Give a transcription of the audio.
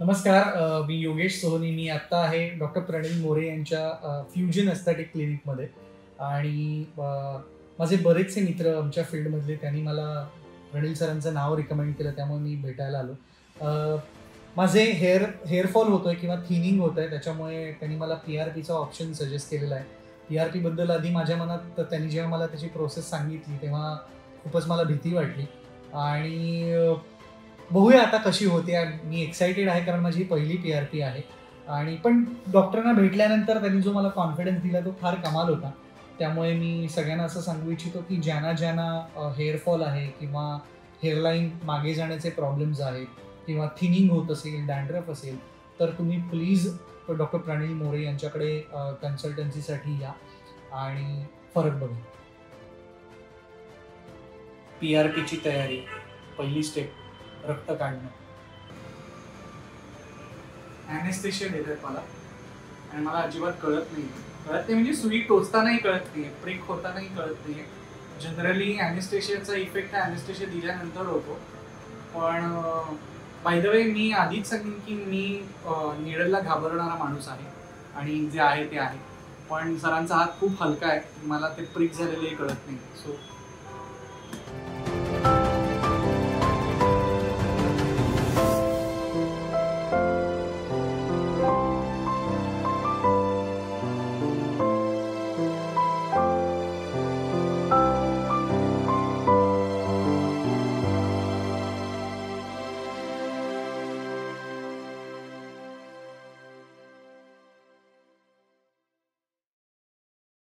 नमस्कार. मी योगेश सोहनी. मी आत्ता आहे डॉक्टर प्रणील मोरे यांच्या फ्युजन एस्थेटिक क्लिनिकमध्ये आणि माझे बरेचसे मित्र आमच्या फील्डमधले त्यांनी मला प्रणील सरांचं नाव रिकमेंड केलं, त्यामुळे मी भेटायला आलो. अ, माझे हेअर फॉल होतोय किंवा थिनिंग होतंय, त्याच्यामुळे त्यांनी मला पी-आर-पीचा ऑप्शन सजेस्ट केलेला आहे. पी-आर-पीबद्दल आधी माझ्या मनात त्यांनी जेव्हा मला त्याची प्रोसेस सांगितली, तेव्हा खूपच मला भीती वाटली आणि बघूया आता कशी होते. मी एक्साइटेड आहे कारण माझी पहिली पी-आर-पी आहे आणि पण डॉक्टरांना भेटल्यानंतर त्यांनी जो मला कॉन्फिडन्स दिला तो फार कमाल होता. त्यामुळे मी सगळ्यांना असं सांगू इच्छितो, की ज्यांना हेअर फॉल आहे किंवा हेअरलाईन मागे जाण्याचे प्रॉब्लेम्स आहेत किंवा थिनिंग होत असेल, डॅन्ड्रफ असेल, तर तुम्ही प्लीज डॉक्टर प्रणील मोरे यांच्याकडे कन्सल्टन्सीसाठी या आणि फरक बघा. पी-आर-पीची तयारी, पहिली स्टेप रक्त काढणं. ॲनेस्थेशिया देतात मला आणि मला अजिबात कळत नाही म्हणजे सुई टोचतानाही कळत नाही, प्रिक होतानाही कळत नाही. जनरली ॲनेस्थेशियाचा इफेक्ट हा ॲनेस्थेशिया दिल्यानंतर होतो. पण बाय द वे मी आधीच सांगेन की मी निडलला घाबरणारा माणूस आहे आणि जे आहे ते आहे. पण सरांचा हात खूप हलका आहे, मला ते प्रिक झालेले कळत नाही. सो